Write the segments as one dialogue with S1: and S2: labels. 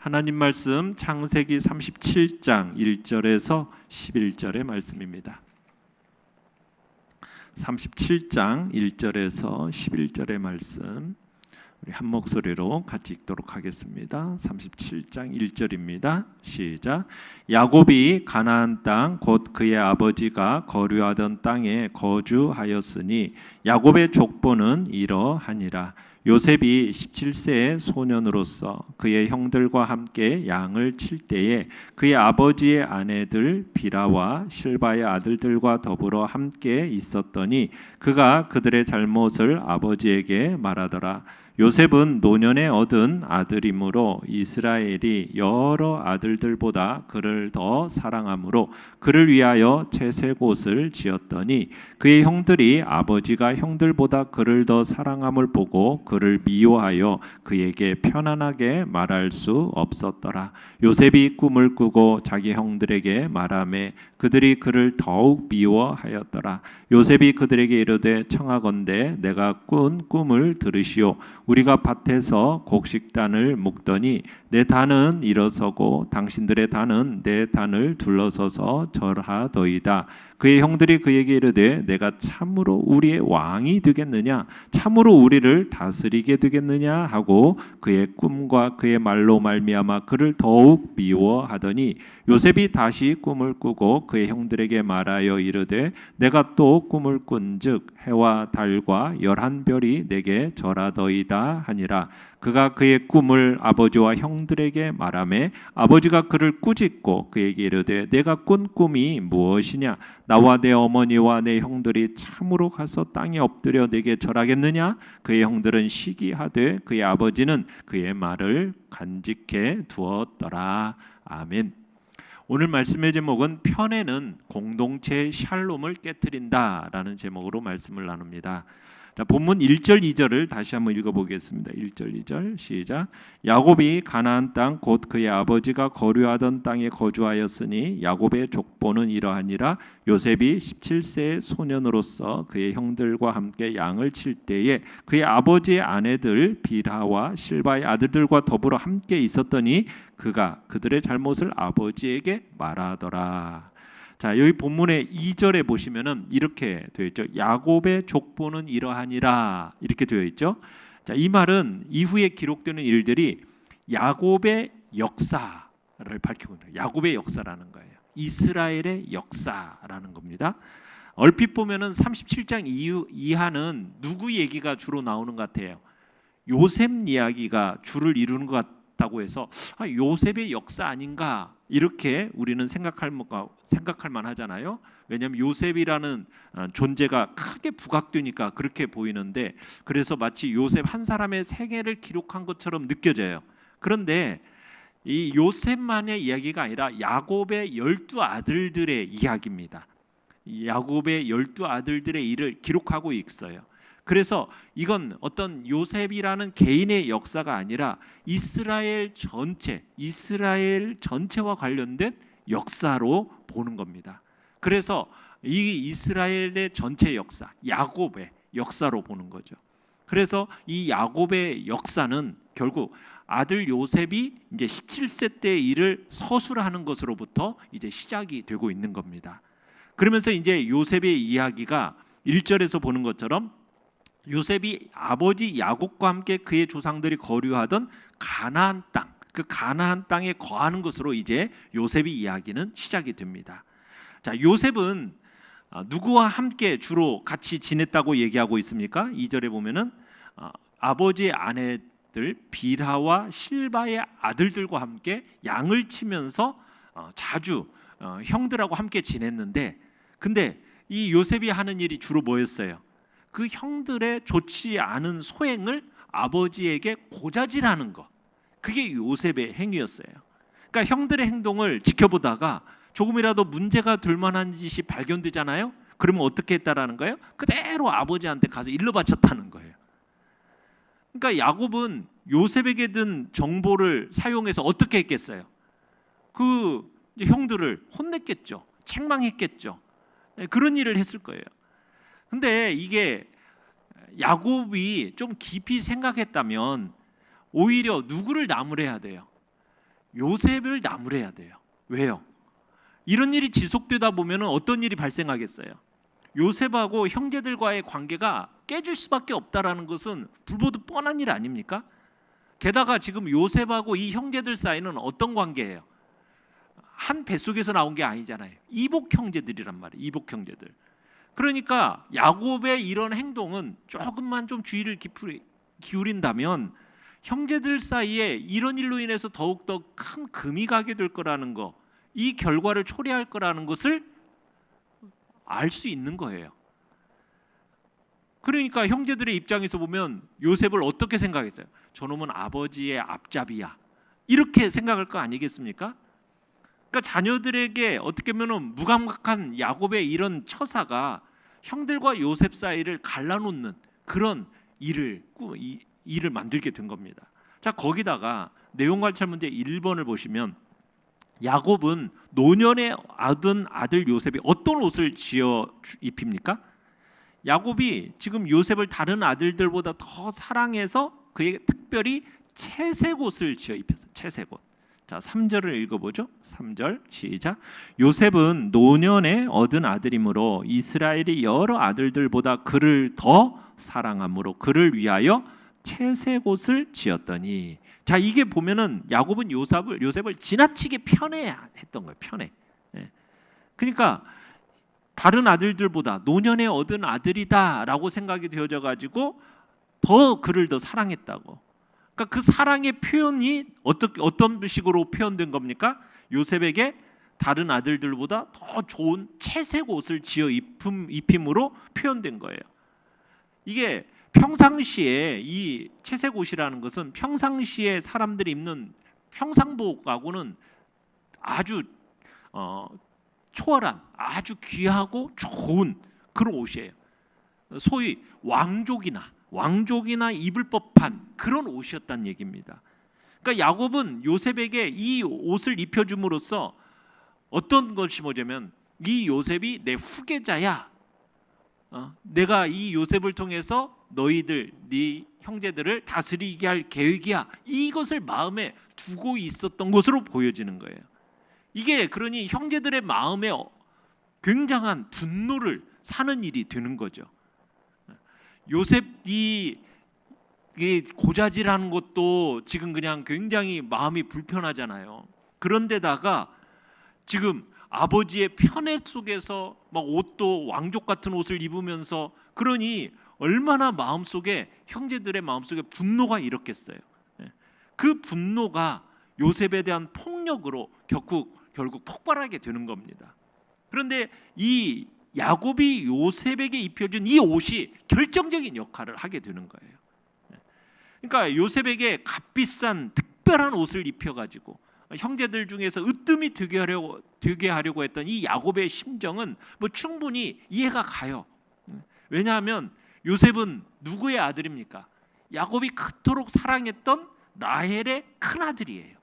S1: 하나님 말씀 창세기 37장 1절에서 11절의 말씀입니다. 37장 1절에서 11절의 말씀 우리 한 목소리로 같이 읽도록 하겠습니다. 37장 1절입니다. 시작. 야곱이 가나안 땅 곧 그의 아버지가 거류하던 땅에 거주하였으니 야곱의 족보는 이러하니라. 요셉이 17세의 소년으로서 그의 형들과 함께 양을 칠 때에 그의 아버지의 아내들 비라와 실바의 아들들과 더불어 함께 있었더니 그가 그들의 잘못을 아버지에게 말하더라. 요셉은 노년에 얻은 아들이므로 이스라엘이 여러 아들들보다 그를 더 사랑하므로 그를 위하여 채색 옷을 지었더니 그의 형들이 아버지가 형들보다 그를 더 사랑함을 보고 그를 미워하여 그에게 편안하게 말할 수 없었더라. 요셉이 꿈을 꾸고 자기 형들에게 말하매 그들이 그를 더욱 미워하였더라. 요셉이 그들에게 이르되 청하건대 내가 꾼 꿈을 들으시오. 우리가 밭에서 곡식단을 묶더니 내 단은 일어서고 당신들의 단은 내 단을 둘러서서 절하더이다. 그의 형들이 그에게 이르되 내가 참으로 우리의 왕이 되겠느냐 참으로 우리를 다스리게 되겠느냐 하고 그의 꿈과 그의 말로 말미암아 그를 더욱 미워하더니 요셉이 다시 꿈을 꾸고 그의 형들에게 말하여 이르되 내가 또 꿈을 꾼즉 해와 달과 11별이 내게 절하더이다 하니라. 그가 그의 꿈을 아버지와 형들에게 말하매 아버지가 그를 꾸짖고 그에게 이르되 내가 꾼 꿈이 무엇이냐 나와 내 어머니와 내 형들이 참으로 가서 땅에 엎드려 내게 절하겠느냐. 그의 형들은 시기하되 그의 아버지는 그의 말을 간직해 두었더라. 아멘. 오늘 말씀의 제목은 편에는 공동체의 샬롬을 깨트린다라는 제목으로 말씀을 나눕니다. 자, 본문 1절 2절을 다시 한번 읽어보겠습니다. 1절 2절 시작. 야곱이 가나안 땅 곧 그의 아버지가 거류하던 땅에 거주하였으니 야곱의 족보는 이러하니라. 요셉이 17세의 소년으로서 그의 형들과 함께 양을 칠 때에 그의 아버지의 아내들 빌하와 실바의 아들들과 더불어 함께 있었더니 그가 그들의 잘못을 아버지에게 말하더라. 자, 여기 본문의 2절에 보시면은 이렇게 되어 있죠. 야곱의 족보는 이러하니라 이렇게 되어 있죠. 자, 이 말은 이후에 기록되는 일들이 야곱의 역사를 밝히고 있다. 야곱의 역사라는 거예요. 이스라엘의 역사라는 겁니다. 얼핏 보면은 37장 이하는 누구 얘기가 주로 나오는 것 같아요. 요셉 이야기가 주를 이루는 것 같다고 해서 요셉의 역사 아닌가 이렇게 우리는 생각할 만하잖아요. 왜냐하면 요셉이라는 존재가 크게 부각되니까 그렇게 보이는데 그래서 마치 요셉 한 사람의 생애를 기록한 것처럼 느껴져요. 그런데 이 요셉만의 이야기가 아니라 야곱의 12아들들의 이야기입니다. 야곱의 12아들들의 일을 기록하고 있어요. 그래서 이건 어떤 요셉이라는 개인의 역사가 아니라 이스라엘 전체와 관련된 역사로 보는 겁니다. 그래서 이 이스라엘의 전체 역사, 야곱의 역사로 보는 거죠. 그래서 이 야곱의 역사는 결국 아들 요셉이 이제 17세 때 일을 서술하는 것으로부터 이제 시작이 되고 있는 겁니다. 그러면서 이제 요셉의 이야기가 1절에서 보는 것처럼 요셉이 아버지 야곱과 함께 그의 조상들이 거류하던 가나안 땅, 그 가나안 땅에 거하는 것으로 이제 요셉의 이야기는 시작이 됩니다. 자, 요셉은 누구와 함께 주로 같이 지냈다고 얘기하고 있습니까? 2절에 보면은 아버지의 아내들 빌하와 실바의 아들들과 함께 양을 치면서 자주 형들하고 함께 지냈는데, 근데 이 요셉이 하는 일이 주로 뭐였어요? 그 형들의 좋지 않은 소행을 아버지에게 고자질하는 것, 그게 요셉의 행위였어요. 그러니까 형들의 행동을 지켜보다가 조금이라도 문제가 될 만한 짓이 발견되잖아요. 그러면 어떻게 했다라는 거예요? 그대로 아버지한테 가서 일러 바쳤다는 거예요. 그러니까 야곱은 요셉에게 든 정보를 사용해서 어떻게 했겠어요? 그 형들을 혼냈겠죠. 책망했겠죠. 그런 일을 했을 거예요. 근데 이게 야곱이 좀 깊이 생각했다면 오히려 누구를 나무래야 돼요? 요셉을 나무래야 돼요. 왜요? 이런 일이 지속되다 보면 어떤 일이 발생하겠어요? 요셉하고 형제들과의 관계가 깨질 수밖에 없다라는 것은 불보듯 뻔한 일 아닙니까? 게다가 지금 요셉하고 이 형제들 사이는 어떤 관계예요? 한 뱃속에서 나온 게 아니잖아요. 이복 형제들이란 말이에요. 이복 형제들. 그러니까 야곱의 이런 행동은 조금만 좀 주의를 기울인다면 형제들 사이에 이런 일로 인해서 더욱더 큰 금이 가게 될 거라는 거, 이 결과를 초래할 거라는 것을 알 수 있는 거예요. 그러니까 형제들의 입장에서 보면 요셉을 어떻게 생각했어요? 저놈은 아버지의 앞잡이야, 이렇게 생각할 거 아니겠습니까? 그러니까 자녀들에게 어떻게 보면 무감각한 야곱의 이런 처사가 형들과 요셉 사이를 갈라놓는 그런 일을 만들게 된 겁니다. 자, 거기다가 내용 관찰 문제 1번을 보시면 야곱은 노년에 얻은 아들 요셉이 어떤 옷을 지어 입힙니까? 야곱이 지금 요셉을 다른 아들들보다 더 사랑해서 그에게 특별히 채색 옷을 지어 입혔어요. 채색 옷. 자, 3절을 읽어보죠. 3절 시작. 요셉은 노년에 얻은 아들이므로 이스라엘이 여러 아들들보다 그를 더 사랑함으로 그를 위하여 채색 옷을 지었더니, 자, 이게 보면은 야곱은 요셉을 지나치게 편애했던 거예요. 편애. 예. 그러니까 다른 아들들보다 노년에 얻은 아들이다라고 생각이 되어져 가지고 더 그를 더 사랑했다고. 그러니까 그 사랑의 표현이 어떤 식으로 표현된 겁니까? 요셉에게 다른 아들들보다 더 좋은 채색 옷을 지어 입힘으로 표현된 거예요. 이게 평상시에 이 채색 옷이라는 것은 평상시에 사람들이 입는 평상복하고는 아주 초월한, 아주 귀하고 좋은 그런 옷이에요. 소위 왕족이나 입을 법한 그런 옷이었다는 얘기입니다. 그러니까 야곱은 요셉에게 이 옷을 입혀줌으로써 어떤 것이 뭐냐면, 이 요셉이 내 후계자야. 내가 이 요셉을 통해서 너희들, 네 형제들을 다스리게 할 계획이야. 이것을 마음에 두고 있었던 것으로 보여지는 거예요. 이게 그러니 형제들의 마음에 굉장한 분노를 사는 일이 되는 거죠. 요셉이 고자질하는 것도 지금 그냥 굉장히 마음이 불편하잖아요. 그런데다가 지금 아버지의 편애 속에서 막 옷도 왕족 같은 옷을 입으면서, 그러니 얼마나 마음속에, 형제들의 마음속에 분노가 일었겠어요. 그 분노가 요셉에 대한 폭력으로 결국 폭발하게 되는 겁니다. 그런데 이 야곱이 요셉에게 입혀준 이 옷이 결정적인 역할을 하게 되는 거예요. 그러니까 요셉에게 값비싼 특별한 옷을 입혀가지고 형제들 중에서 으뜸이 되게 하려고 했던 이 야곱의 심정은 뭐 충분히 이해가 가요. 왜냐하면 요셉은 누구의 아들입니까? 야곱이 그토록 사랑했던 라헬의 큰 아들이에요.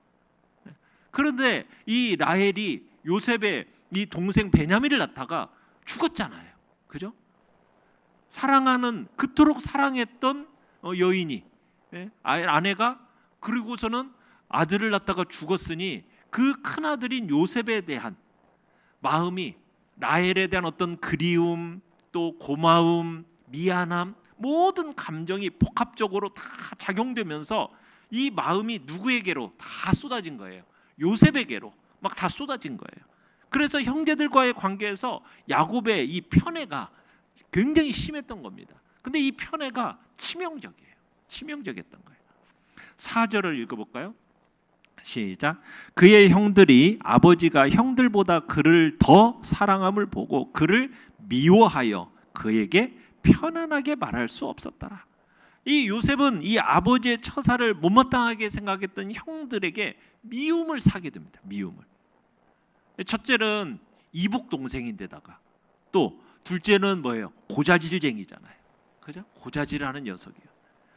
S1: 그런데 이 라헬이 요셉의 이 동생 베냐민을 낳다가 죽었잖아요. 그죠? 그토록 사랑했던 여인이, 아내가, 그리고서는 아들을 낳다가 죽었으니 그 큰 아들인 요셉에 대한 마음이, 라헬에 대한 어떤 그리움, 또 고마움, 미안함, 모든 감정이 복합적으로 다 작용되면서 이 마음이 누구에게로 다 쏟아진 거예요. 요셉에게로 막 다 쏟아진 거예요. 그래서 형제들과의 관계에서 야곱의 이 편애가 굉장히 심했던 겁니다. 근데 이 편애가 치명적이었던 거예요. 4절을 읽어볼까요? 시작. 그의 형들이 아버지가 형들보다 그를 더 사랑함을 보고 그를 미워하여 그에게 편안하게 말할 수 없었더라. 이 요셉은 이 아버지의 처사를 못마땅하게 생각했던 형들에게 미움을 사게 됩니다. 미움을. 첫째는 이복 동생인데다가 또 둘째는 뭐예요? 고자질쟁이잖아요. 그죠? 고자질하는 녀석이에요.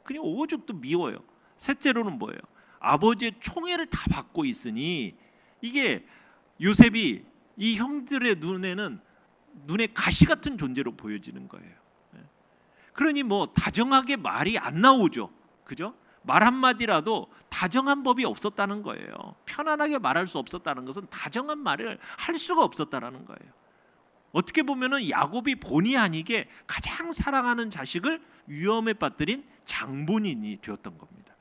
S1: 그냥 오죽 또 미워요. 셋째로는 뭐예요? 아버지의 총애를 다 받고 있으니 이게 요셉이 이 형들의 눈에 가시 같은 존재로 보여지는 거예요. 그러니 뭐 다정하게 말이 안 나오죠. 그죠? 말 한마디라도 다정한 법이 없었다는 거예요. 편안하게 말할 수 없었다는 것은 다정한 말을 할 수가 없었다는 거예요. 어떻게 보면은 야곱이 본의 아니게 가장 사랑하는 자식을 위험에 빠뜨린 장본인이 되었던 겁니다.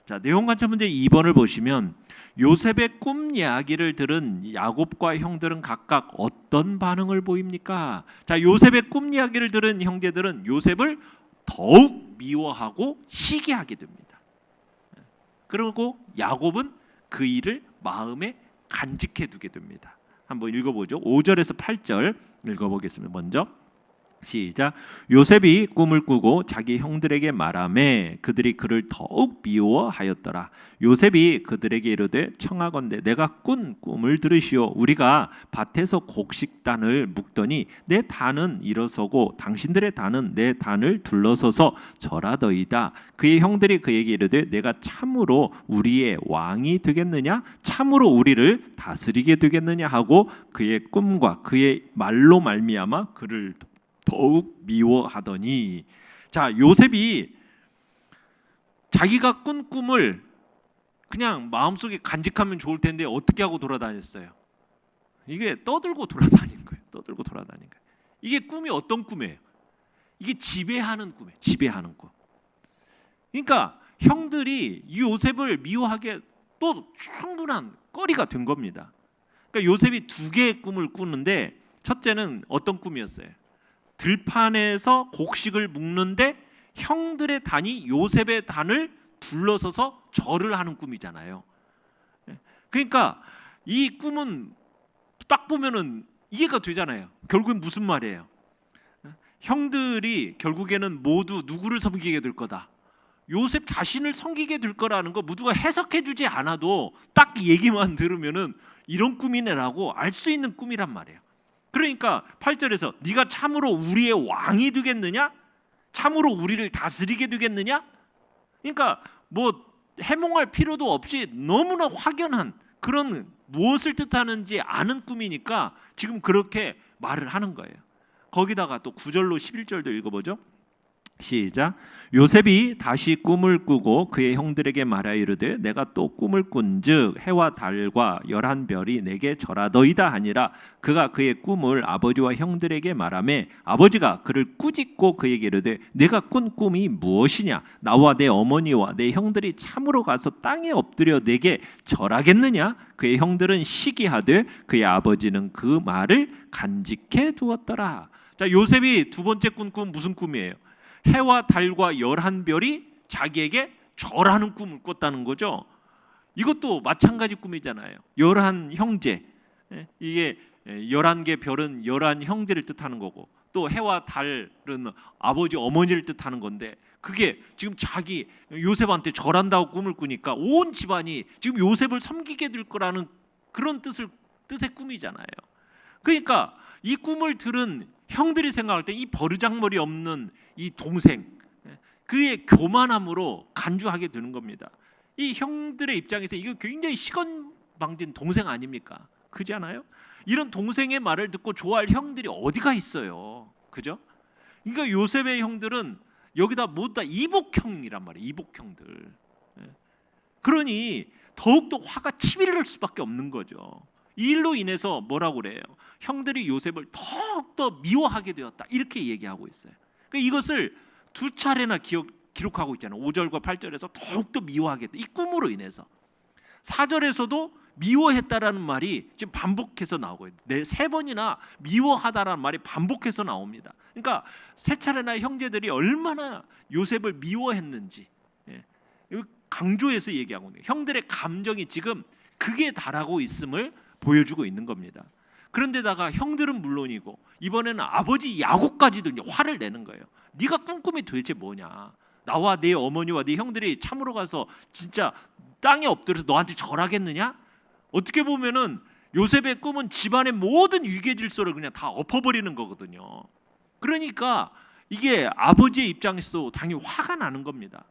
S1: 자, 내용 관찰 문제 2번을 보시면 요셉의 꿈 이야기를 들은 야곱과 형들은 각각 어떤 반응을 보입니까? 자, 요셉의 꿈 이야기를 들은 형제들은 요셉을 더욱 미워하고 시기하게 됩니다. 그리고 야곱은 그 일을 마음에 간직해 두게 됩니다. 한번 읽어보죠. 5절에서 8절 읽어보겠습니다. 먼저 시작. 요셉이 꿈을 꾸고 자기 형들에게 말하매 그들이 그를 더욱 미워하였더라. 요셉이 그들에게 이르되 청하건대 내가 꾼 꿈을 들으시오. 우리가 밭에서 곡식단을 묶더니 내 단은 일어서고 당신들의 단은 내 단을 둘러서서 절하더이다. 그의 형들이 그에게 이르되 내가 참으로 우리의 왕이 되겠느냐? 참으로 우리를 다스리게 되겠느냐? 하고 그의 꿈과 그의 말로 말미암아 그를 더욱 미워하더니. 자, 요셉이 자기가 꾼 꿈을 그냥 마음속에 간직하면 좋을 텐데 어떻게 하고 돌아다녔어요? 이게 떠들고 돌아다닌 거예요. 떠들고 돌아다닌 거예요. 이게 꿈이 어떤 꿈이에요? 이게 지배하는 꿈이에요. 지배하는 꿈. 그러니까 형들이 이 요셉을 미워하게 또 충분한 거리가 된 겁니다. 그러니까 요셉이 두 개의 꿈을 꾸는데 첫째는 어떤 꿈이었어요? 들판에서 곡식을 묶는데 형들의 단이 요셉의 단을 둘러서서 절을 하는 꿈이잖아요. 그러니까 이 꿈은 딱 보면은 이해가 되잖아요. 결국엔 무슨 말이에요? 형들이 결국에는 모두 누구를 섬기게 될 거다. 요셉 자신을 섬기게 될 거라는 거 모두가 해석해주지 않아도 딱 얘기만 들으면은 이런 꿈이네라고 알 수 있는 꿈이란 말이에요. 그러니까 8절에서 네가 참으로 우리의 왕이 되겠느냐? 참으로 우리를 다스리게 되겠느냐? 그러니까 뭐 해몽할 필요도 없이 너무나 확연한 그런 무엇을 뜻하는지 아는 꿈이니까 지금 그렇게 말을 하는 거예요. 거기다가 또 9절로 11절도 읽어보죠. 시작. 요셉이 다시 꿈을 꾸고 그의 형들에게 말하여 이르되 내가 또 꿈을 꾼즉 해와 달과 11별이 내게 절하더이다 하니라. 그가 그의 꿈을 아버지와 형들에게 말하매 아버지가 그를 꾸짖고 그에게 이르되 내가 꾼 꿈이 무엇이냐? 나와 내 어머니와 내 형들이 참으로 가서 땅에 엎드려 내게 절하겠느냐? 그의 형들은 시기하되 그의 아버지는 그 말을 간직해 두었더라. 자, 요셉이 두 번째 꾼 꿈 무슨 꿈이에요? 해와 달과 11별이 자기에게 절하는 꿈을 꿨다는 거죠. 이것도 마찬가지 꿈이잖아요. 11 형제, 이게 11개 별은 11 형제를 뜻하는 거고 또 해와 달은 아버지 어머니를 뜻하는 건데 그게 지금 자기 요셉한테 절한다고 꿈을 꾸니까 온 집안이 지금 요셉을 섬기게 될 거라는 그런 뜻의 꿈이잖아요. 그러니까 이 꿈을 들은 형들이 생각할 때 이 버르장머리 없는 이 동생, 그의 교만함으로 간주하게 되는 겁니다. 이 형들의 입장에서 이거 굉장히 시건방진 동생 아닙니까? 그렇지 않아요? 이런 동생의 말을 듣고 좋아할 형들이 어디가 있어요? 그죠? 그러니까 요셉의 형들은 여기다 모두 다 이복형이란 말이에요. 이복형들. 그러니 더욱더 화가 치밀을 수밖에 없는 거죠. 이 일로 인해서 뭐라고 그래요? 형들이 요셉을 더욱더 미워하게 되었다. 이렇게 얘기하고 있어요. 그러니까 이것을 두 차례나 기록하고 있잖아요. 5절과 8절에서 더욱더 미워하게 됐다. 이 꿈으로 인해서. 4절에서도 미워했다라는 말이 지금 반복해서 나오고 있어요. 세 번이나 미워하다라는 말이 반복해서 나옵니다. 그러니까 세 차례나 형제들이 얼마나 요셉을 미워했는지 강조해서 얘기하고 있는 거예요. 형들의 감정이 지금 극에 달하고 있음을 보여주고 있는 겁니다. 그런데다가 형들은 물론이고 이번에는 아버지 야곱까지도 이제 화를 내는 거예요. 네가 꾼 꿈이 도대체 뭐냐? 나와 네 어머니와 네 형들이 참으로 가서 진짜 땅에 엎드려서 너한테 절하겠느냐? 어떻게 보면은 요셉의 꿈은 집안의 모든 위계 질서를 그냥 다 엎어버리는 거거든요. 그러니까 이게 아버지의 입장에서도 당연히 화가 나는 겁니다.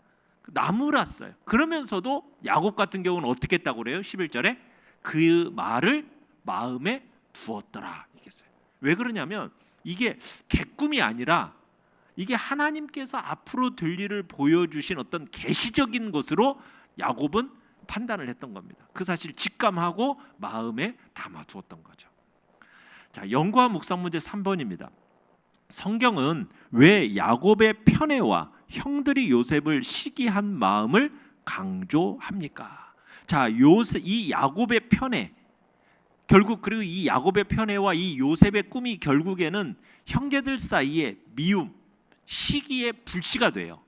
S1: 나무랐어요. 그러면서도 야곱 같은 경우는 어떻게 했다고 그래요? 11절에 그 말을 마음에 두었더라. 이겠어요. 왜 그러냐면 이게 개꿈이 아니라 이게 하나님께서 앞으로 될 일을 보여주신 어떤 계시적인 것으로 야곱은 판단을 했던 겁니다. 그 사실 직감하고 마음에 담아두었던 거죠. 자, 연구와 묵상 문제 3번입니다. 성경은 왜 야곱의 편애와 형들이 요셉을 시기한 마음을 강조합니까? 자, 이 야곱의 편애, 결국 그리고 이 야곱의 편애와 이 요셉의 꿈이 결국에는 형제들 사이에 미움, 시기의 불씨가 돼요.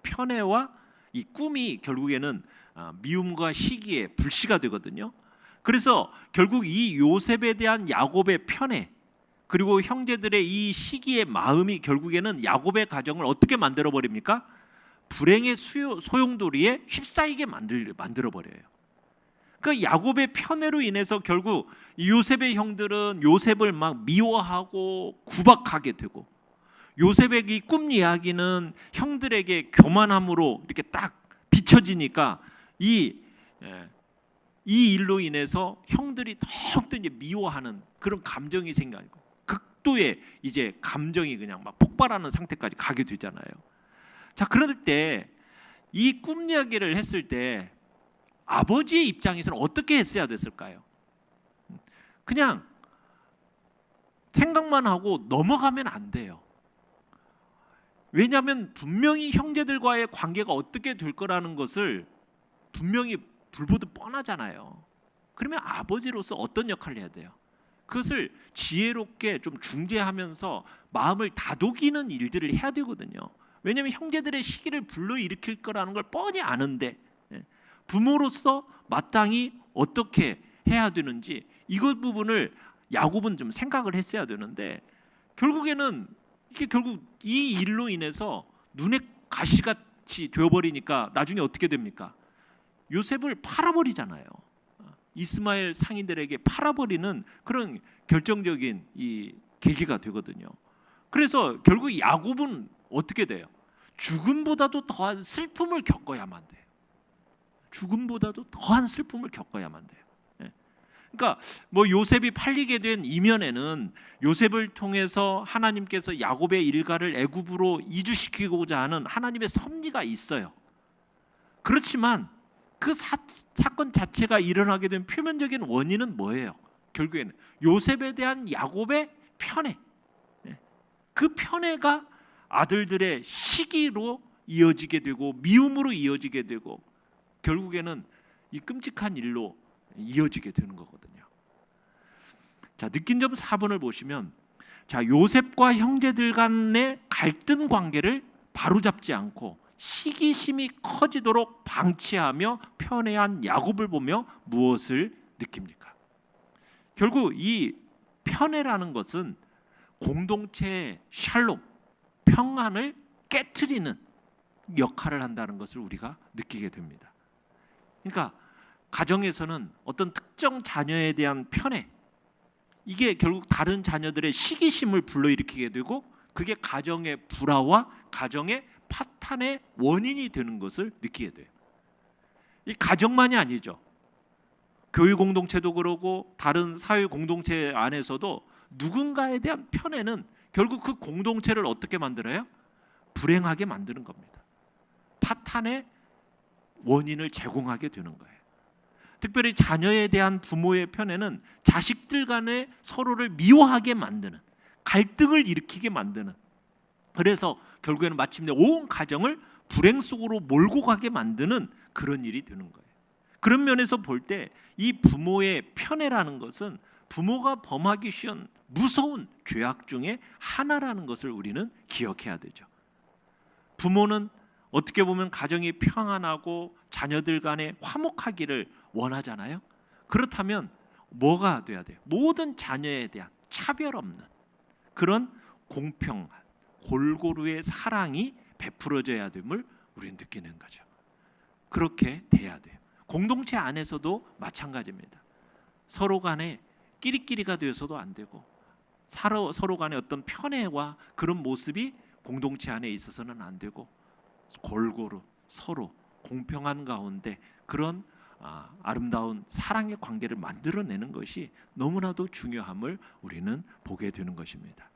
S1: 편애와 이 꿈이 결국에는 미움과 시기의 불씨가 되거든요. 그래서 결국 이 요셉에 대한 야곱의 편애 그리고 형제들의 이 시기의 마음이 결국에는 야곱의 가정을 어떻게 만들어 버립니까? 불행의 소용돌이에 휩싸이게 만들어 버려요. 그 야곱의 편애로 인해서 결국 요셉의 형들은 요셉을 막 미워하고 구박하게 되고, 요셉의 이 꿈 이야기는 형들에게 교만함으로 이렇게 딱 비춰지니까 이 일로 인해서 형들이 더욱더 이제 미워하는 그런 감정이 생기고 극도의 이제 감정이 그냥 막 폭발하는 상태까지 가게 되잖아요. 자, 그럴 때 이 꿈 이야기를 했을 때 아버지의 입장에서는 어떻게 했어야 됐을까요? 그냥 생각만 하고 넘어가면 안 돼요. 왜냐하면 분명히 형제들과의 관계가 어떻게 될 거라는 것을 분명히 불보듯 뻔하잖아요. 그러면 아버지로서 어떤 역할을 해야 돼요? 그것을 지혜롭게 좀 중재하면서 마음을 다독이는 일들을 해야 되거든요. 왜냐하면 형제들의 시기를 불러일으킬 거라는 걸 뻔히 아는데 부모로서 마땅히 어떻게 해야 되는지 이것 부분을 야곱은 좀 생각을 했어야 되는데, 결국에는 이게 결국 이 일로 인해서 눈에 가시같이 되어버리니까 나중에 어떻게 됩니까? 요셉을 팔아버리잖아요. 이스마엘 상인들에게 팔아버리는 그런 결정적인 이 계기가 되거든요. 그래서 결국 야곱은 어떻게 돼요? 죽음보다도 더한 슬픔을 겪어야만 돼요. 죽음보다도 더한 슬픔을 겪어야만 돼요. 그러니까 뭐 요셉이 팔리게 된 이면에는 요셉을 통해서 하나님께서 야곱의 일가를 애굽으로 이주시키고자 하는 하나님의 섭리가 있어요. 그렇지만 그 사건 자체가 일어나게 된 표면적인 원인은 뭐예요? 결국에는 요셉에 대한 야곱의 편애, 그 편애가 아들들의 시기로 이어지게 되고 미움으로 이어지게 되고 결국에는 이 끔찍한 일로 이어지게 되는 거거든요. 자, 느낀 점 4번을 보시면, 자, 요셉과 형제들 간의 갈등 관계를 바로잡지 않고 시기심이 커지도록 방치하며 편애한 야곱을 보며 무엇을 느낍니까? 결국 이 편애라는 것은 공동체의 샬롬, 평안을 깨트리는 역할을 한다는 것을 우리가 느끼게 됩니다. 그러니까 가정에서는 어떤 특정 자녀에 대한 편애, 이게 결국 다른 자녀들의 시기심을 불러일으키게 되고 그게 가정의 불화와 가정의 파탄의 원인이 되는 것을 느끼게 돼요. 이 가정만이 아니죠. 교회 공동체도 그러고 다른 사회 공동체 안에서도 누군가에 대한 편애는 결국 그 공동체를 어떻게 만들어요? 불행하게 만드는 겁니다. 파탄의 원인을 제공하게 되는 거예요. 특별히 자녀에 대한 부모의 편애는 자식들 간에 서로를 미워하게 만드는, 갈등을 일으키게 만드는, 그래서 결국에는 마침내 온 가정을 불행 속으로 몰고 가게 만드는 그런 일이 되는 거예요. 그런 면에서 볼 때 이 부모의 편애라는 것은 부모가 범하기 쉬운 무서운 죄악 중에 하나라는 것을 우리는 기억해야 되죠. 부모는 어떻게 보면 가정이 평안하고 자녀들 간에 화목하기를 원하잖아요. 그렇다면 뭐가 돼야 돼요? 모든 자녀에 대한 차별 없는 그런 공평한 골고루의 사랑이 베풀어져야 됨을 우리는 느끼는 거죠. 그렇게 돼야 돼요. 공동체 안에서도 마찬가지입니다. 서로 간에 끼리끼리가 되어서도 안 되고 서로 간에 어떤 편애와 그런 모습이 공동체 안에 있어서는 안 되고 골고루 서로 공평한 가운데 그런 아름다운 사랑의 관계를 만들어내는 것이 너무나도 중요함을 우리는 보게 되는 것입니다.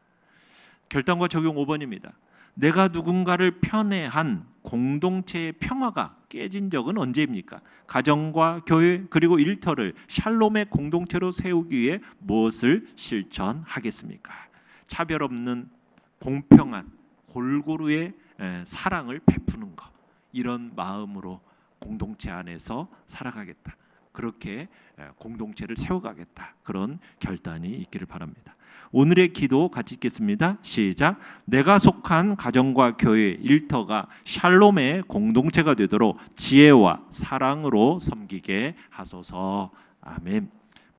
S1: 결단과 적용 5번입니다. 내가 누군가를 편애한 공동체의 평화가 깨진 적은 언제입니까? 가정과 교회 그리고 일터를 샬롬의 공동체로 세우기 위해 무엇을 실천하겠습니까? 차별 없는 공평한 골고루의 사랑을 베푸는 것, 이런 마음으로 공동체 안에서 살아가겠다. 그렇게 공동체를 세워가겠다. 그런 결단이 있기를 바랍니다. 오늘의 기도 같이 읽겠습니다. 시작. 내가 속한 가정과 교회, 일터가 샬롬의 공동체가 되도록 지혜와 사랑으로 섬기게 하소서. 아멘.